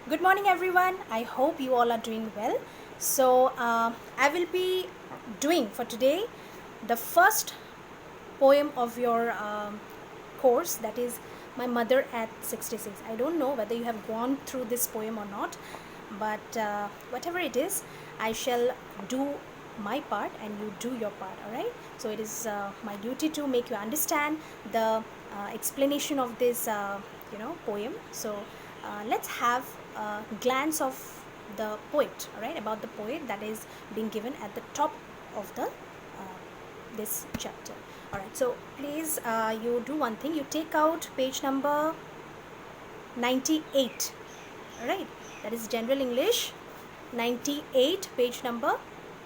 Good morning, everyone. I hope you all are doing well. I will be doing for today the first poem of your course, that is My Mother at 66. I don't know whether you have gone through this poem or not, but whatever it is, I shall do my part and you do your part. All right, so it is my duty to make you understand the explanation of this poem. Let's have a glance of the poet, all right, about the poet that is being given at the top of the this chapter. All right, so please you do one thing, you take out page number 98. All right, that is general English 98, page number.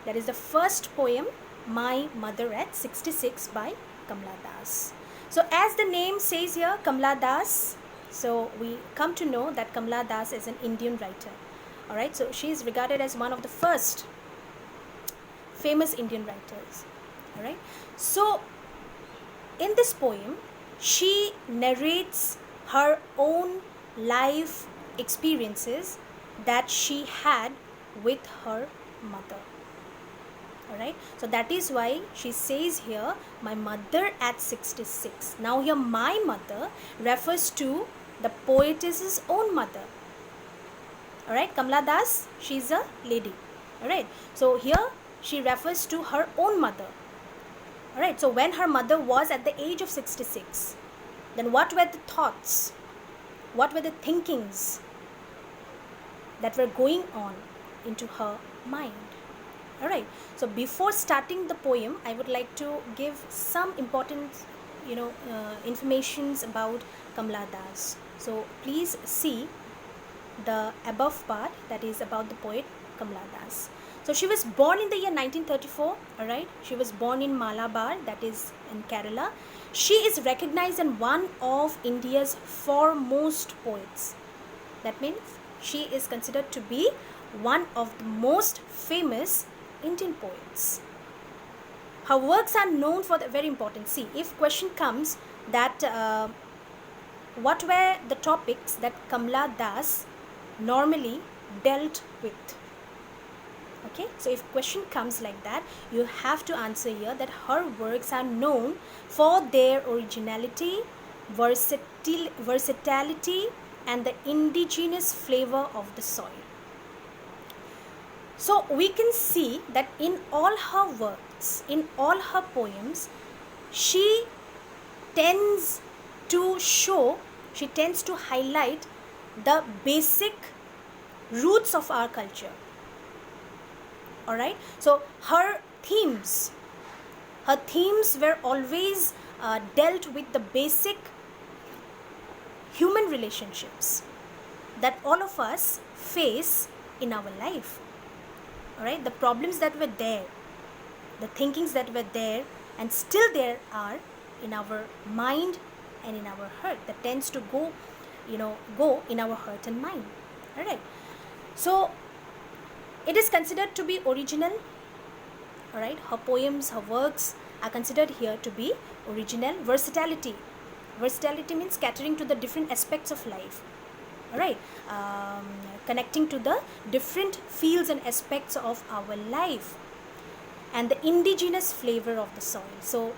That is the first poem, My Mother at 66 by Kamla Das. So as the name says here, Kamla Das, so we come to know that Kamla Das is an Indian writer. All right, so she is regarded as one of the first famous Indian writers. All right, so in this poem she narrates her own life experiences that she had with her mother. All right, so that is why she says here, my mother at 66. Now here my mother refers to the poetess's own mother. All right, Kamla Das, she is a lady. All right, so here she refers to her own mother. All right, so when her mother was at the age of 66, then what were the thoughts, what were the thinkings that were going on into her mind? All right, so before starting the poem, I would like to give some important informations about Kamla Das. So please see the above part, that is about the poet Kamla Das. So she was born in the year 1934. All right, she was born in Malabar, that is in Kerala. She is recognized as one of India's foremost poets. That means she is considered to be one of the most famous Indian poets. Her works are known for the very important. See, if question comes that what were the topics that Kamla Das normally dealt with? Okay, so if question comes like that, you have to answer here that her works are known for their originality, versatility, and the indigenous flavor of the soil. So we can see that in all her works, in all her poems, she tends to highlight the basic roots of our culture. All right, so her themes were always dealt with the basic human relationships that all of us face in our life. All right, the problems that were there, the thinkings that were there and still there are in our mind and in our heart, that tends to go in our heart and mind. All right, so it is considered to be original. All right, her poems, her works are considered here to be original. Versatility means catering to the different aspects of life. All right, connecting to the different fields and aspects of our life, and the indigenous flavor of the soil. So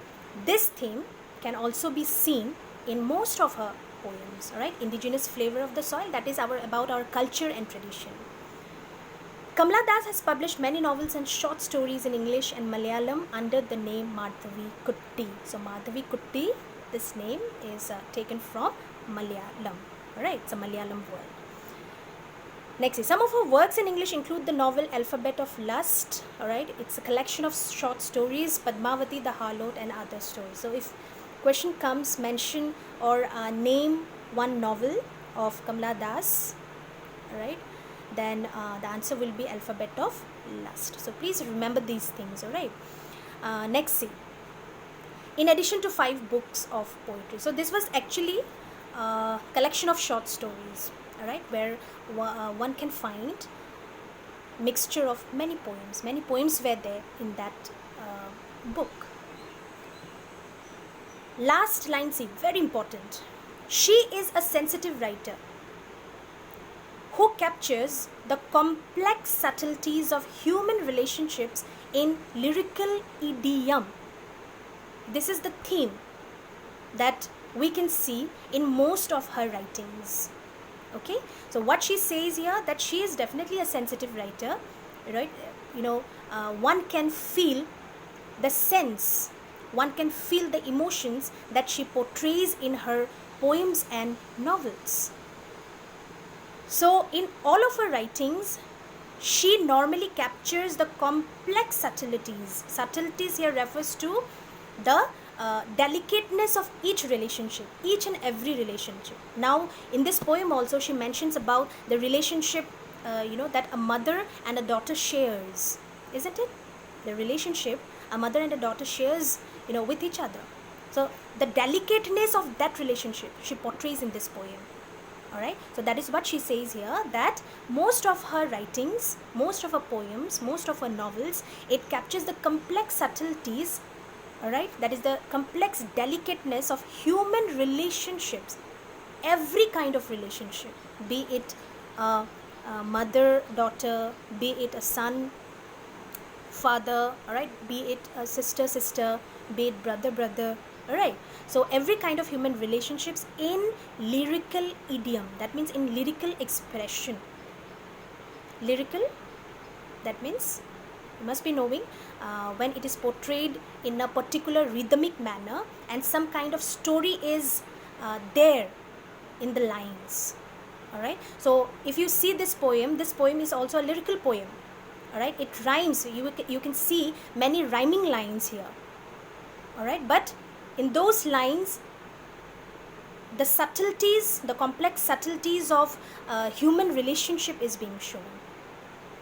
this theme can also be seen in most of her poems. All right, indigenous flavor of the soil, that is about our culture and tradition. Kamla Das has published many novels and short stories in English and Malayalam under the name Madhavi Kutty. So Madhavi Kutty, this name is taken from Malayalam. Alright, it's a Malayalam word. Next, some of her works in English include the novel Alphabet of Lust. Alright, it's a collection of short stories, Padmavati the Harlot, and other stories. So if question comes, mention or name one novel of Kamla Das, alright, then the answer will be Alphabet of Lust. So please remember these things. Alright, next, see, in addition to 5 books of poetry. So this was actually a collection of short stories, all right, where one can find mixture of many poems. Many poems were there in that book. Last line, see, very important. She is a sensitive writer. who captures the complex subtleties of human relationships in lyrical idiom. This is the theme that we can see in most of her writings. Okay, so what she says here, that she is definitely a sensitive writer, right? One can feel the sense, one can feel the emotions that she portrays in her poems and novels. So in all of her writings, she normally captures the complex subtleties. Subtleties here refers to the delicateness of each relationship, each and every relationship. Now in this poem also she mentions about the relationship that a mother and a daughter shares, isn't it? The relationship a mother and a daughter shares with each other. So the delicateness of that relationship she portrays in this poem. Alright, so that is what she says here, that most of her writings, most of her poems, most of her novels, it captures the complex subtleties. Alright, that is the complex delicateness of human relationships, every kind of relationship, be it a mother, daughter, be it a son, father, alright, be it a sister, be it brother, alright. So every kind of human relationships in lyrical idiom, that means in lyrical expression. Lyrical, that means you must be knowing when it is portrayed in a particular rhythmic manner and some kind of story is there in the lines. Alright, so if you see this poem is also a lyrical poem. Alright, it rhymes. You can see many rhyming lines here. Alright, but in those lines, the subtleties, the complex subtleties of human relationship is being shown.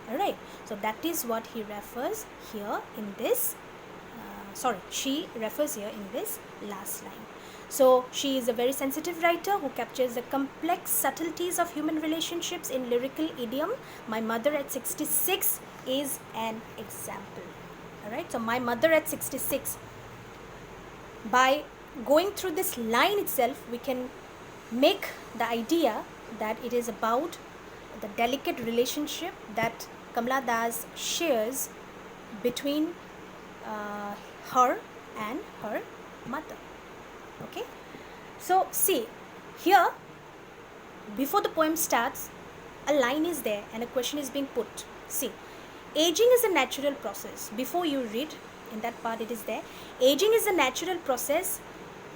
Alright, so that is what he refers here in this, she refers here in this last line. So she is a very sensitive writer who captures the complex subtleties of human relationships in lyrical idiom. My Mother at 66 is an example. Alright, so My Mother at 66. By going through this line itself, we can make the idea that it is about the delicate relationship that Kamala Das shares between her and her mother. Okay, so see here, before the poem starts, a line is there and a question is being put. See, aging is a natural process. Before you read, in that part it is there, aging is a natural process.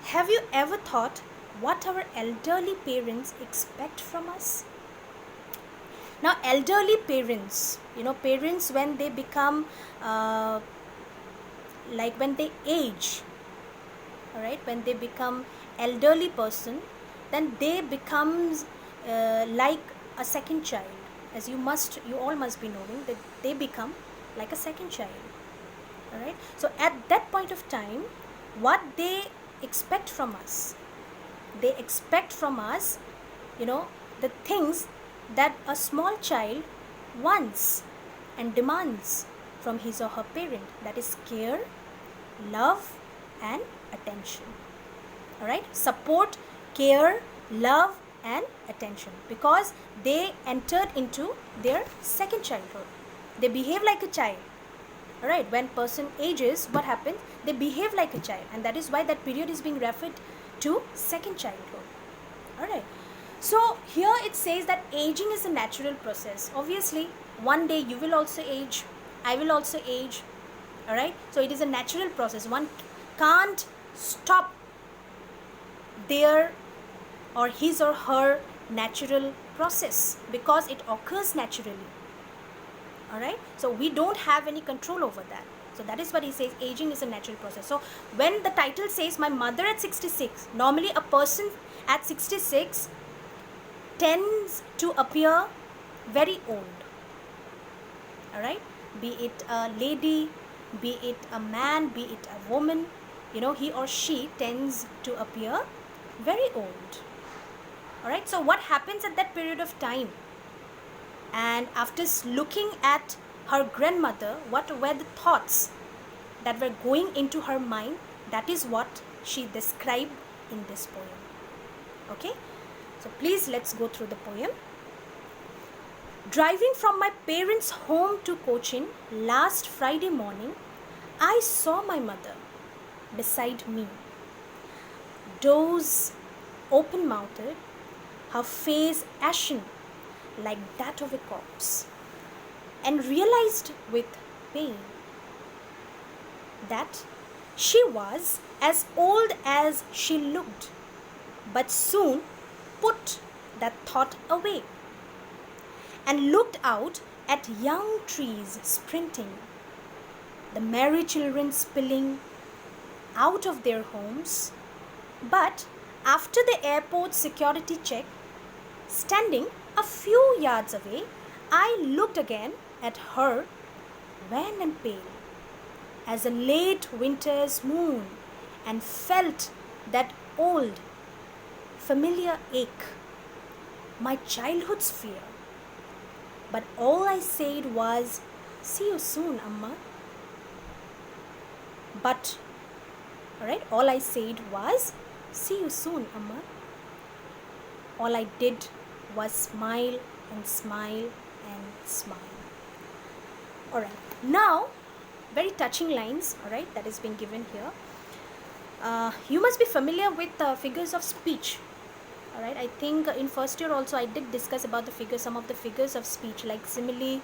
Have you ever thought what our elderly parents expect from us? Now elderly parents, parents when they become when they age, alright, when they become elderly person, then they becomes like a second child. As you all must be knowing that they become like a second child. Alright, so at that point of time, what they expect from us, they expect from us, the things that a small child wants and demands from his or her parent, that is care, love and attention. Alright, support, care, love and attention, because they entered into their second childhood. They behave like a child. Alright, when person ages, what happens? They behave like a child, and that is why that period is being referred to second childhood. Alright, so here it says that aging is a natural process. Obviously, one day you will also age, I will also age. Alright, so it is a natural process. One can't stop their or his or her natural process because it occurs naturally. Alright, so we don't have any control over that. So that is what he says, aging is a natural process. So when the title says My Mother at 66, normally a person at 66 tends to appear very old. Alright, be it a lady, be it a man, be it a woman, he or she tends to appear very old. Alright, so what happens at that period of time? And after looking at her grandmother, what were the thoughts that were going into her mind? That is what she described in this poem. Okay, so please let's go through the poem. Driving from my parents' home to Cochin last Friday morning, I saw my mother beside me, dozed, open-mouthed, her face ashen like that of a corpse, and realized with pain that she was as old as she looked, but soon put that thought away and looked out at young trees sprinting, the merry children spilling out of their homes. But after the airport security check, standing a few yards away, I looked again at her, wan and pale as a late winter's moon, and felt that old, familiar ache, my childhood's fear. But all I said was, "See you soon, Amma." But, alright, all I said was, "See you soon, Amma." All I did was smile and smile and smile. Alright, now, very touching lines, alright, that is being given here. You must be familiar with figures of speech. Alright, I think in first year also I did discuss about the figures, some of the figures of speech like simile,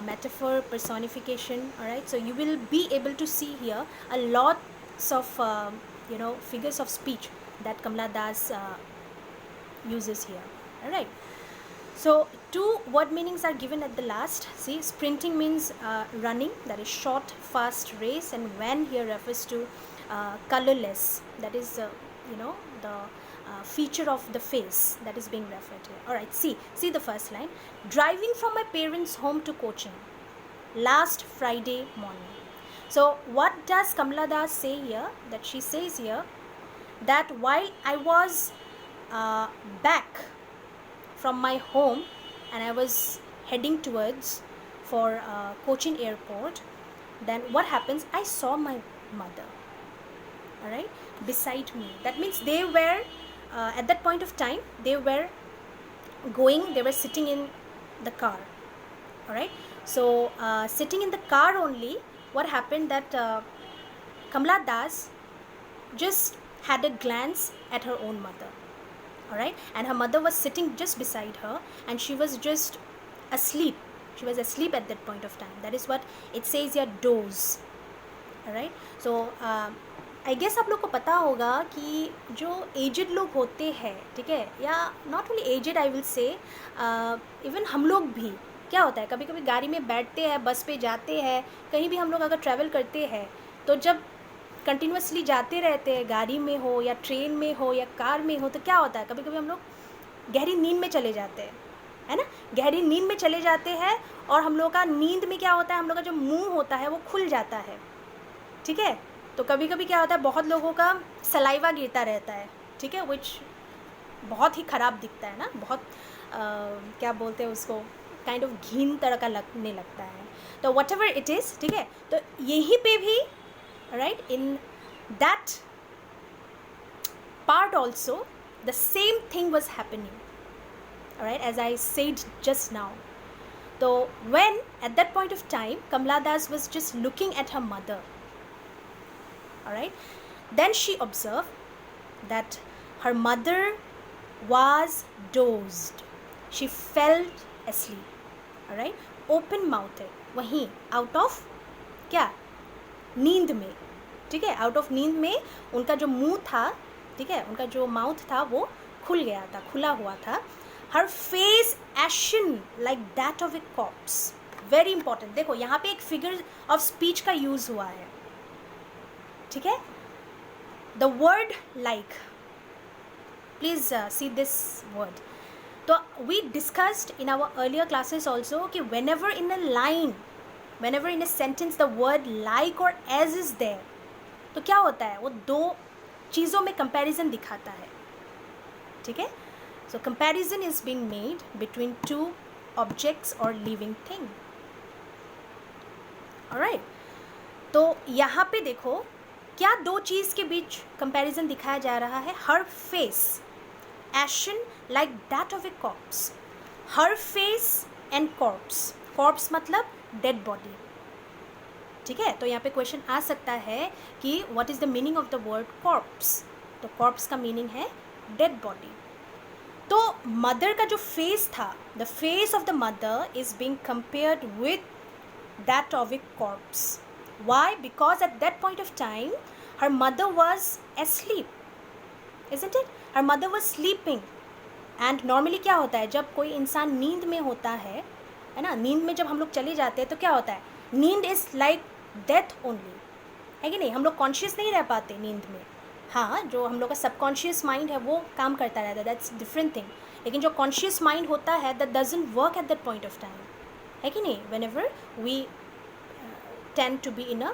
metaphor, personification. Alright, so you will be able to see here a lots of figures of speech that Kamala Das uses here. Alright, so two word meanings are given at the last. See, sprinting means running, that is short fast race, and wan here refers to colorless, that is the feature of the face that is being referred here. Alright, see the first line. Driving from my parents' home to Cochin last Friday morning. So what does Kamala Das say here? That she says here that while I was back from my home and I was heading towards for Cochin airport, then what happens? I saw my mother, alright, beside me. That means they were at that point of time they were sitting in the car. Alright, so sitting in the car only, what happened that Kamala Das just had a glance at her own mother. Alright, and her mother was sitting just beside her and she was just asleep. She was asleep at that point of time. That is what it says here, doze. Alright, so I guess आप लोग को पता होगा कि जो aged लोग होते हैं, ठीक है, या not only aged, I will say even हम लोग भी, क्या होता है, कभी कभी गाड़ी में बैठते हैं, बस पे जाते हैं, कहीं भी हम लोग अगर ट्रैवल करते हैं तो जब कंटिन्यूसली जाते रहते हैं, गाड़ी में हो या ट्रेन में हो या कार में हो, तो क्या होता है, कभी कभी हम लोग गहरी नींद में चले जाते हैं, है ना, गहरी नींद में चले जाते हैं और हम लोग का नींद में क्या होता है, हम लोग का जो मुंह होता है वो खुल जाता है, ठीक है, तो कभी कभी क्या होता है, बहुत लोगों का सलाइवा गिरता रहता है, ठीक है, विच बहुत ही ख़राब दिखता है ना, बहुत क्या बोलते हैं उसको, काइंड ऑफ घिन तरह का लगने लगता है, तो वट एवर इट इज़, ठीक है, तो यहीं पे भी right in that part also the same thing was happening, right, as I said just now. तो when at that point of time Kamala Das was just looking at her mother, alright, then she observed that her mother was dozed, she felt asleep, alright, open mouthed, वहीं out of क्या, नींद में, ठीक है, out of नींद में उनका जो मुंह था, ठीक है, उनका जो माउथ था वो खुल गया था, खुला हुआ था. Her face ashen like that of a corpse. Very important, देखो यहाँ पे एक फिगर ऑफ स्पीच का यूज हुआ है, ठीक है, the word like, please see this word. तो we discussed in our earlier classes also कि whenever in a line, whenever in a sentence the word like or as is there, तो क्या होता है, वो दो चीज़ों में कंपैरिजन दिखाता है, ठीक है. So comparison is being made between two objects or living thing. Alright. तो यहाँ पे देखो क्या दो चीज़ के बीच कंपैरिजन दिखाया जा रहा है. Her face ashen like that of a corpse. Her face and corps. Corps मतलब डेड बॉडी. ठीक है, तो यहाँ पे क्वेश्चन आ सकता है कि what is the meaning of the word corps. तो कॉर्प्स का मीनिंग है डेड बॉडी. तो मदर का जो फेस था, the face of the mother is being compared with that of a corps. Why? Because at that point of time her mother was asleep, isn't it? Her mother was sleeping. And normally क्या होता है, जब कोई इंसान नींद में होता है ना, नींद में जब हम लोग चले जाते हैं तो क्या होता है, नींद इज़ लाइक डेथ ओनली, है कि नहीं. हम लोग कॉन्शियस नहीं रह पाते नींद में. हाँ, जो हम लोग का सबकॉन्शियस माइंड है वो काम करता रहता है, दैट्स डिफरेंट थिंग. लेकिन जो कॉन्शियस माइंड होता है that doesn't work at that point of time, है कि नहीं. Whenever we tend to be in a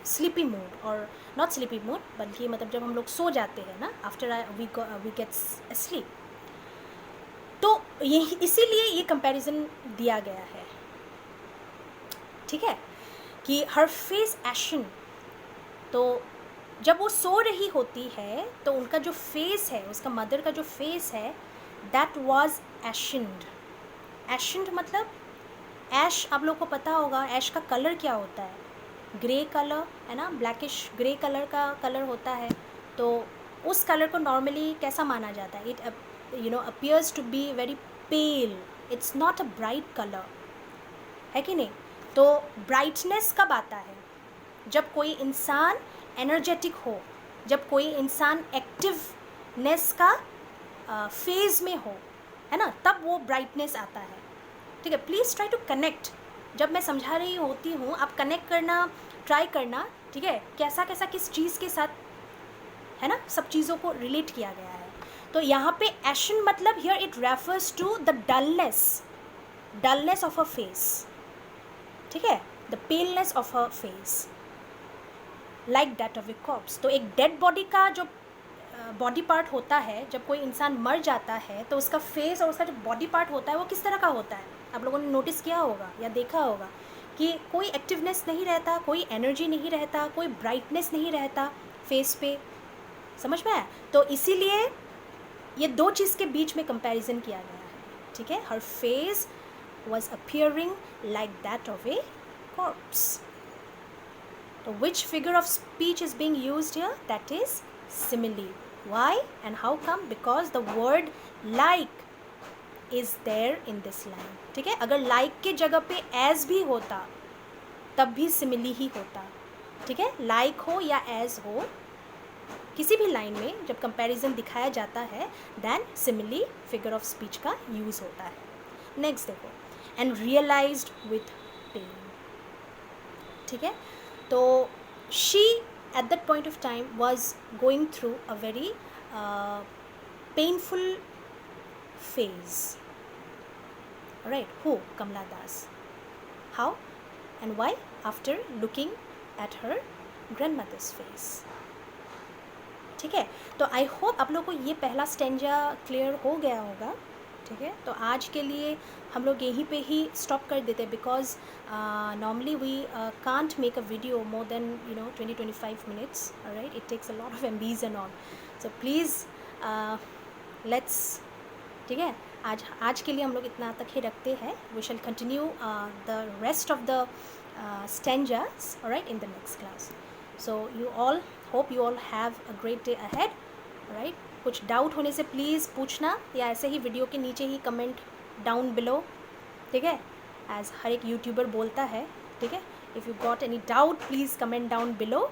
sleepy mood, और नॉट स्लीपी मूड, बल्कि मतलब जब हम लोग सो जाते हैं ना, आफ्टर वी गेट स्लीप. तो ये इसीलिए ये कंपैरिजन दिया गया है. ठीक है, कि हर फेस एशन. तो जब वो सो रही होती है तो उनका जो फेस है, उसका मदर का जो फेस है, दैट वाज एशन्ड. एशन्ड मतलब ऐश, आप लोग को पता होगा ऐश का कलर क्या होता है, ग्रे कलर है ना, ब्लैकिश ग्रे कलर का कलर होता है. तो उस कलर को नॉर्मली कैसा माना जाता है, it appears to be very pale, it's not a bright colour, है कि नहीं. तो ब्राइटनेस कब आता है, जब कोई इंसान एनर्जेटिक हो, जब कोई इंसान एक्टिवनेस का फेज में हो, है ना, तब वो ब्राइटनेस आता है. ठीक है, प्लीज़ ट्राई टू कनेक्ट. जब मैं समझा रही होती हूँ आप कनेक्ट करना ट्राई करना. ठीक है, कैसा कैसा किस चीज़ के साथ है ना, सब चीज़ों को रिलेट किया गया है. तो यहाँ पे एशन मतलब here it refers to the dullness of a face. ठीक है, the paleness of a face like that of a corpse. तो एक डेड बॉडी का जो बॉडी पार्ट होता है, जब कोई इंसान मर जाता है तो उसका फेस और उसका जो बॉडी पार्ट होता है वो किस तरह का होता है. आप लोगों ने नोटिस किया होगा या देखा होगा कि कोई एक्टिवनेस नहीं रहता, कोई एनर्जी नहीं रहता, कोई ब्राइटनेस नहीं रहता फेस पे. समझ में आया. तो इसीलिए ये दो चीज़ के बीच में कंपैरिजन किया गया है. ठीक है, हर face was appearing like that of a corpse. So which figure of speech is being used here? That is simile. Why and how come? Because the word like is there in this line. ठीक है, अगर like के जगह पे as भी होता तब भी simile ही होता. ठीक है, like हो या as हो, किसी भी लाइन में जब कंपैरिजन दिखाया जाता है then simile figure of speech का यूज़ होता है. नेक्स्ट देखो, and realized with pain. ठीक है, तो she at that point of time was going through a very painful phase. Right? Who? Kamala Das. How and why? After looking at her grandmother's face. ठीक है, तो I hope आप लोग को ये पहला स्टेंजा क्लियर हो गया होगा. ठीक है, तो आज के लिए हम लोग यहीं पे ही स्टॉप कर देते हैं, because normally we can't make a video more than 20-25 minutes. Right, it takes a lot of MBs and all. So please let's, ठीक है, आज के लिए हम लोग इतना तक ही रखते हैं. We shall continue the rest of the stanzas, alright, in the next class. So you all, hope you all have a great day ahead. Alright, कुछ डाउट होने से प्लीज़ पूछना, या ऐसे ही वीडियो के नीचे ही कमेंट डाउन बिलो. ठीक है, एज हर एक यूट्यूबर बोलता है. ठीक है, if you got any doubt please comment down below.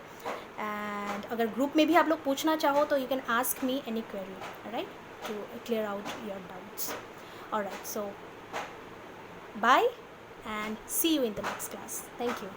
And अगर ग्रुप में भी आप लोग पूछना चाहो तो you can ask me any query, right, to clear out your doubts. Alright, so bye and see you in the next class. Thank you.